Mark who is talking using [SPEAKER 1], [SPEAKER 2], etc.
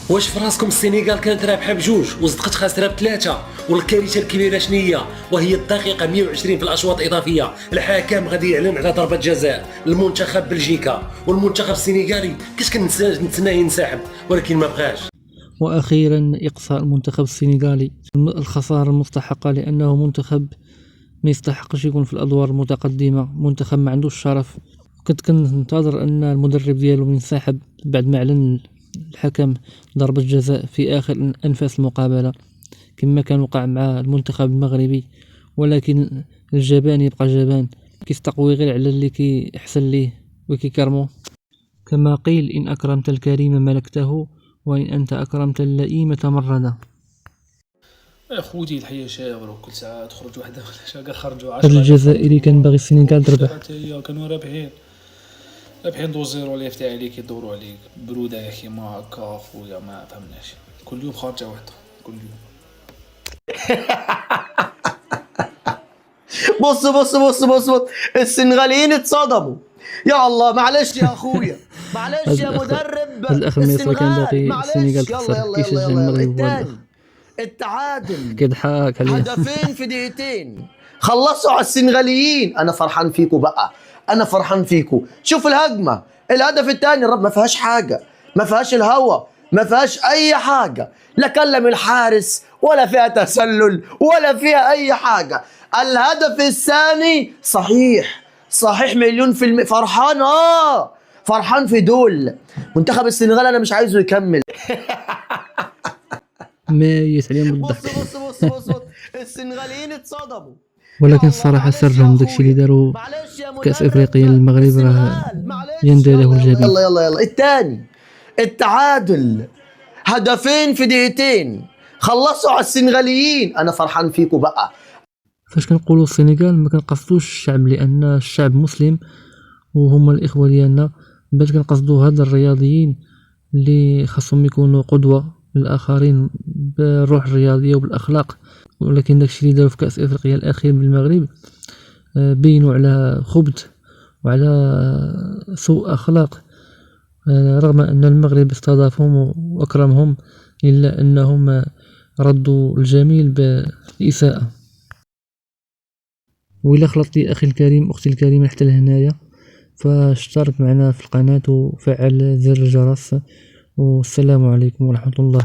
[SPEAKER 1] واش في راسكم السنغال كانت رابحه بجوج وصدقت خاسره بثلاثه؟ والكارثه الكبيره شنية؟ وهي الدقيقه 120 في الاشواط الاضافيه الحكم غادي يعلن على ضربه جزاء المنتخب بلجيكا، والمنتخب السنغالي كاش كنتسناه ينسحب ولكن ما بغاش.
[SPEAKER 2] واخيرا اقصاء المنتخب السنغالي، الخساره المستحقه، لانه منتخب ما يستحقش يكون في الادوار المتقدمه، منتخب ما عندوش الشرف. كنت كننتظر ان المدرب ديالو ينسحب بعد ما اعلن الحكم ضربة جزاء في اخر انفاس المقابله كما كان وقع مع المنتخب المغربي، ولكن الجبان يبقى جبان، كيستقوي غير على اللي كيحسن ليه وكيكرمو. كما قيل: ان اكرمت الكريم ملكته، وان انت اكرمت اللئيم تمردا.
[SPEAKER 3] يا خوتي الحياة شاغرة وكل ساعة تخرج وحدة ولا شاغر خرجوا 10.
[SPEAKER 2] هذا الجزائري كان باغي السنغال تربح.
[SPEAKER 3] كانوا رابحين 2-0 ولا يفتح عليك يدوروا عليك برودة يا اخي، ما هكا خويا ما فهمناش. كل يوم خارجة وحدة كل يوم.
[SPEAKER 4] بص السنغاليين اتصدموا. يا الله معلش يا اخويا، معلش يا مدرب
[SPEAKER 2] الاخ المصري كان باغي
[SPEAKER 4] معلش.
[SPEAKER 2] السنغال تخسر، كيشجع المغرب.
[SPEAKER 4] الثاني التعادل
[SPEAKER 2] كيضحك عليه.
[SPEAKER 4] هدفين في دقيقتين خلصوا على السنغاليين. انا فرحان فيكم بقى، انا فرحان فيكم. شوف الهجمه، الهدف الثاني الرب ما فيهاش حاجه، ما فيهاش الهوا، ما فيهاش اي حاجه، لا كلم الحارس ولا فيها تسلل ولا فيها اي حاجه. الهدف الثاني صحيح مليون في المية فرحان. فرحان في دول. منتخب السنغال انا مش عايزه يكمل.
[SPEAKER 2] ميت عليهم بالضحك.
[SPEAKER 4] بص السنغاليين اتصدموا.
[SPEAKER 2] ولكن الصراحه سرهم داكشي اللي داروا كاس افريقيا للمغرب راه يندى له الجبين.
[SPEAKER 4] يلا الثاني التعادل هدفين في دقيقتين خلصوا على السنغاليين. انا فرحان فيكم بقى.
[SPEAKER 2] فاش كنقولوا السنغال ما كنقصدوش الشعب، لان الشعب مسلم وهم الاخوه ديالنا، بل كنقصدوا هاد الرياضيين اللي خاصهم يكونوا قدوه للاخرين بالروح الرياضيه وبالاخلاق. ولكن داكشي اللي داروا في كاس افريقيا الاخير بالمغرب بينوا على خبث وعلى سوء اخلاق، رغم ان المغرب استضافهم واكرمهم الا انهم ردوا الجميل بالاساءه. وإلا خلطتي أخي الكريم أختي الكريمة حتى لهنايا، فاشترك معنا في القناة وفعل زر الجرس، والسلام عليكم ورحمة الله.